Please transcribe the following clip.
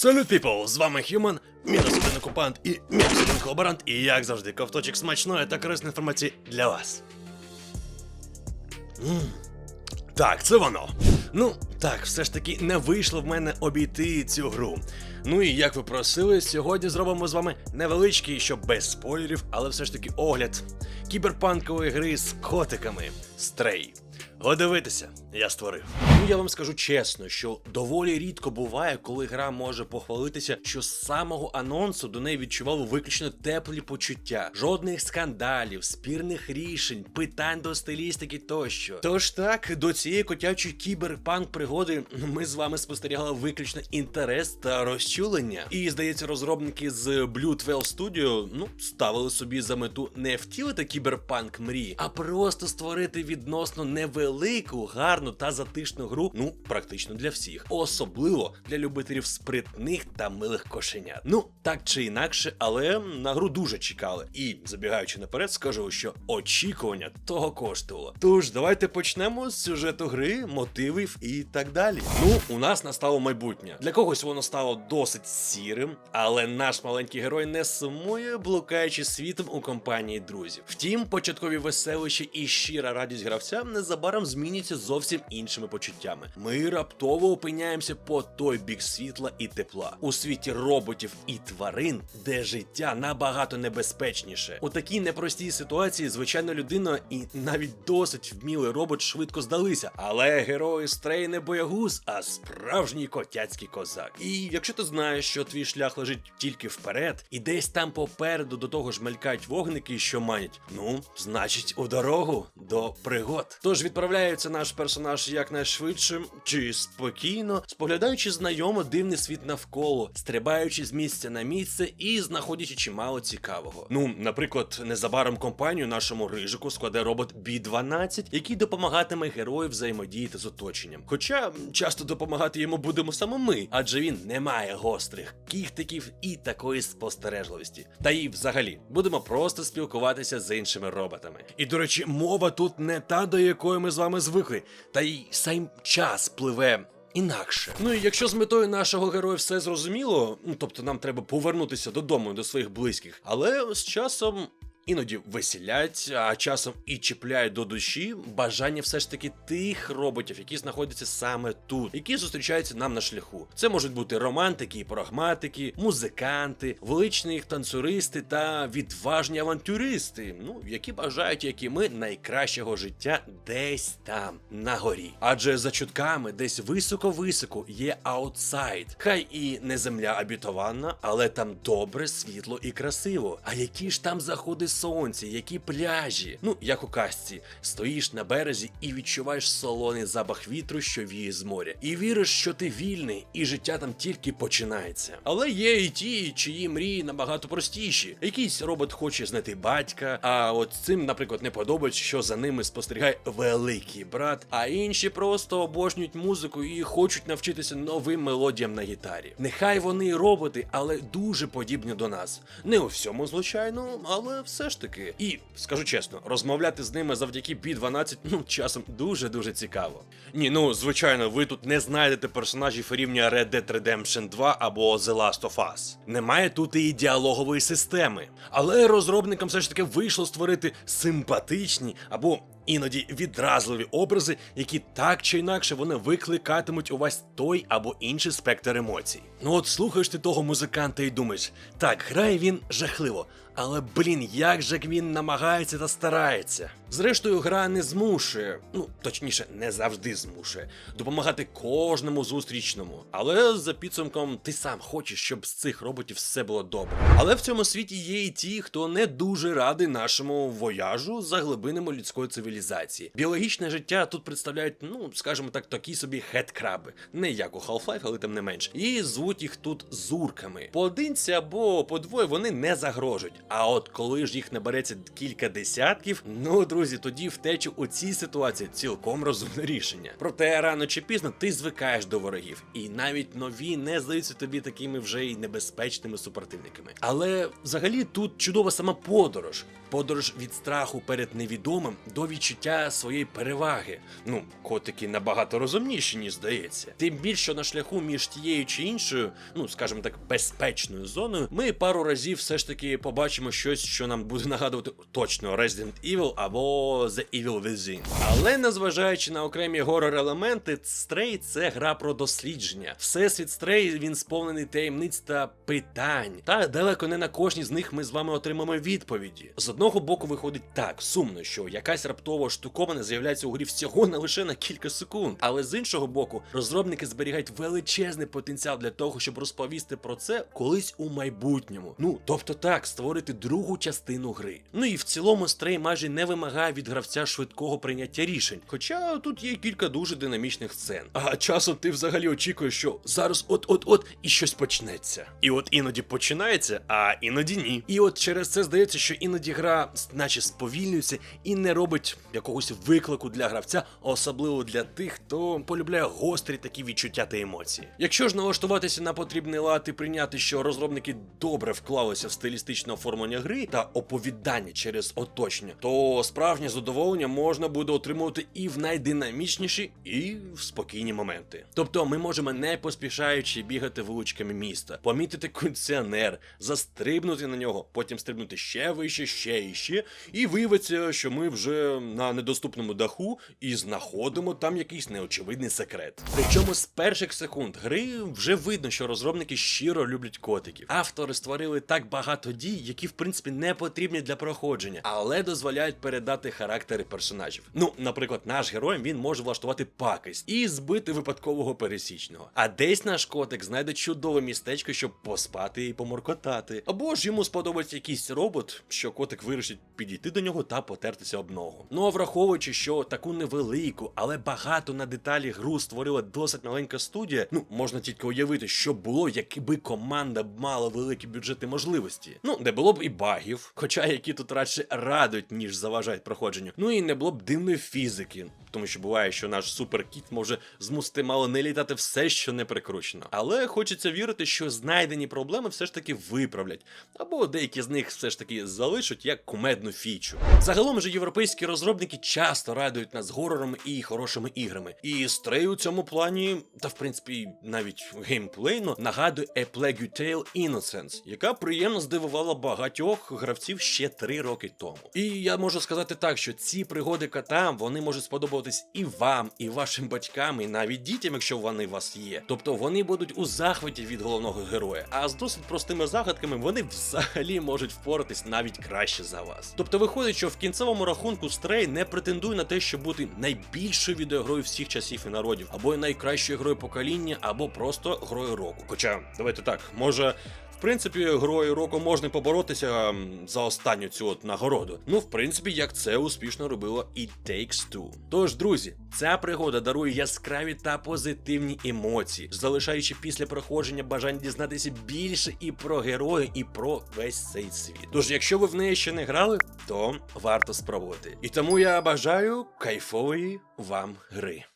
Салют, people! З вами Human, мінус один окупант і мінус один колаборант, і як завжди, ковточок смачної та корисної інформації для вас. Так, це воно. Ну, так, все ж таки не вийшло в мене обійти цю гру. Ну і як ви просили, сьогодні зробимо з вами невеличкий, щоб без спойлерів, але все ж таки огляд кіберпанкової гри з котиками Stray. Го дивитися, я створив. Ну я вам скажу чесно, що доволі рідко буває, коли гра може похвалитися, що з самого анонсу до неї відчував виключно теплі почуття. Жодних скандалів, спірних рішень, питань до стилістики тощо. Тож так, до цієї котячої кіберпанк пригоди ми з вами спостерігали виключно інтерес та розчулення. І здається, розробники з Blue 12 Studio, ставили собі за мету не втілити кіберпанк мрії, а просто створити відносно невелику, гарну та затишну гру, практично для всіх. Особливо для любителів спритних та милих кошенят. Так чи інакше, але на гру дуже чекали. І, забігаючи наперед, скажу, що очікування того коштувало. Тож, давайте почнемо з сюжету гри, мотивів і так далі. У нас настало майбутнє. Для когось воно стало досить сірим, але наш маленький герой не сумує, блукаючи світом у компанії друзів. Втім, початкові веселища і щира радість гравця незабаром зміняться зовсім іншими почуттями. Ми раптово опиняємося по той бік світла і тепла. У світі роботів і тварин, де життя набагато небезпечніше. У такій непростій ситуації звичайна людина і навіть досить вмілий робот швидко здалися. Але герой Stray не боягуз, а справжній котяцький козак. І якщо ти знаєш, що твій шлях лежить тільки вперед, і десь там попереду до того ж мелькають вогники, що манять, значить у дорогу до пригод. Тож відправляється наш персонаж якнайшвидше, чи спокійно, споглядаючи знайомо дивний світ навколо, стрибаючи з місця на місце і знаходячи чимало цікавого. Наприклад, незабаром компанію нашому рижику складе робот B12, який допомагатиме герою взаємодіяти з оточенням. Хоча часто допомагати йому будемо саме ми, адже він не має гострих кіхтиків і такої спостережливості. Та й взагалі, будемо просто спілкуватися з іншими роботами. І, до речі, мова тут не та, до якої ми з вами звикли, та й сам час пливе інакше. І якщо з метою нашого героя все зрозуміло, тобто нам треба повернутися додому, до своїх близьких, але з часом іноді веселять, а часом і чіпляють до душі бажання все ж таки тих роботів, які знаходяться саме тут, які зустрічаються нам на шляху. Це можуть бути романтики і прагматики, музиканти, величні танцюристи та відважні авантюристи, які бажають, як і ми, найкращого життя десь там, на горі. Адже за чутками десь високо-високо є аутсайд. Хай і не земля обітована, але там добре, світло і красиво. А які ж там заходи сонця, які пляжі. Як у казці, стоїш на березі і відчуваєш солоний запах вітру, що віє з моря. І віриш, що ти вільний, і життя там тільки починається. Але є і ті, чиї мрії набагато простіші. Якийсь робот хоче знайти батька, а от цим, наприклад, не подобається, що за ними спостерігає великий брат, а інші просто обожнюють музику і хочуть навчитися новим мелодіям на гітарі. Нехай вони і роботи, але дуже подібні до нас. Не у всьому, звичайно, але все ж таки. І, скажу чесно, розмовляти з ними завдяки B12, часом дуже-дуже цікаво. Звичайно, ви тут не знайдете персонажів рівня Red Dead Redemption 2 або The Last of Us. Немає тут і діалогової системи. Але розробникам все ж таки вийшло створити симпатичні або іноді відразливі образи, які так чи інакше вони викликатимуть у вас той або інший спектр емоцій. Слухаєш ти того музиканта і думаєш, так, грає він жахливо, але, як же він намагається та старається. Зрештою, гра не змушує, точніше, не завжди змушує, допомагати кожному зустрічному. Але за підсумком ти сам хочеш, щоб з цих роботів все було добре. Але в цьому світі є і ті, хто не дуже радий нашому вояжу за глибинами людської цивілізації. Біологічне життя тут представляють, скажімо так, такі собі хедкраби. Не як у Half-Life, але тим не менш. І звуть їх тут зурками. Поодинці або по двоє вони не загрожують. А от коли ж їх набереться кілька десятків, друзі, тоді втеча у цій ситуації цілком розумне рішення. Проте рано чи пізно ти звикаєш до ворогів, і навіть нові не здаються тобі такими вже й небезпечними супротивниками. Але взагалі тут чудова сама подорож. Подорож від страху перед невідомим до відчуття своєї переваги. Ну, котики набагато розумніші, ніж здається. Тим більше, що на шляху між тією чи іншою, ну, скажімо так, безпечною зоною, ми пару разів все ж таки побачимо щось, що нам буде нагадувати точно Resident Evil або The Evil Within. Але незважаючи на окремі горор-елементи, Stray – це гра про дослідження. Всесвіт Stray, він сповнений таємниць та питань. Та далеко не на кожній з них ми з вами отримаємо відповіді. З одного боку виходить так, сумно, що якась раптова штуковина з'являється у грі всього не лише на кілька секунд. Але з іншого боку, розробники зберігають величезний потенціал для того, щоб розповісти про це колись у майбутньому. Ну, тобто так, створити другу частину гри. Ну і в цілому Stray майже не вимагає від гравця швидкого прийняття рішень. Хоча тут є кілька дуже динамічних сцен. А часом ти взагалі очікуєш, що зараз от-от-от і щось почнеться. І от іноді починається, а іноді ні. І от через це здається, що іноді гра наче сповільнюється і не робить якогось виклику для гравця, особливо для тих, хто полюбляє гострі такі відчуття та емоції. Якщо ж налаштуватися на потрібний лад і прийняти, що розробники добре вклалися в стилістичне оформлення гри та оповідання через оточення, то справжнє задоволення можна буде отримувати і в найдинамічніші, і в спокійні моменти. Тобто ми можемо не поспішаючи бігати вуличками міста, помітити кондиціонер, застрибнути на нього, потім стрибнути ще вище, ще і ще, і виявиться, що ми вже на недоступному даху і знаходимо там якийсь неочевидний секрет. Причому з перших секунд гри вже видно, що розробники щиро люблять котиків. Автори створили так багато дій, які в принципі не потрібні для проходження, але дозволяють передати характери персонажів. Ну, наприклад, наш герой, він може влаштувати пакость і збити випадкового пересічного. А десь наш котик знайде чудове містечко, щоб поспати і поморкотати. Або ж йому сподобається якийсь робот, що котик вирішить підійти до нього та потертися об ногу. Ну а враховуючи, що таку невелику, але багато на деталі гру створила досить маленька студія, ну, можна тільки уявити, що було, якби команда мала великі бюджети можливості. Ну, не було б і багів, хоча які тут радше радують, ніж заважають проходженню. Ну і не було б дивної фізики, тому що буває, що наш суперкіт може змусити мало не літати все, що не прикручено. Але хочеться вірити, що знайдені проблеми все ж таки виправлять, або деякі з них все ж таки залишать як кумедну фічу. Загалом же європейські розробники часто радують нас горорами і хорошими іграми. І Stray у цьому плані, та в принципі навіть геймплейно, нагадує A Plague Tale Innocence, яка приємно здивувала багатьох гравців ще 3 роки тому. І я можу сказати так, що ці пригоди кота, вони можуть сподобатись і вам, і вашим батькам, і навіть дітям, якщо вони у вас є. Тобто вони будуть у захваті від головного героя, а з досить простими загадками вони взагалі можуть впоратись навіть краще за вас. Тобто виходить, що в кінцевому рахунку Stray не претендує на те, щоб бути найбільшою відеогрою всіх часів і народів, або найкращою грою покоління, або просто грою року. Хоча, давайте так, може, в принципі, грою року можна поборотися за останню цю от нагороду. Ну, в принципі, як це успішно робило It Takes Two. Тож, друзі, ця пригода дарує яскраві та позитивні емоції, залишаючи після проходження бажання дізнатися більше і про героя, і про весь цей світ. Тож, якщо ви в неї ще не грали, то варто спробувати. І тому я бажаю кайфової вам гри.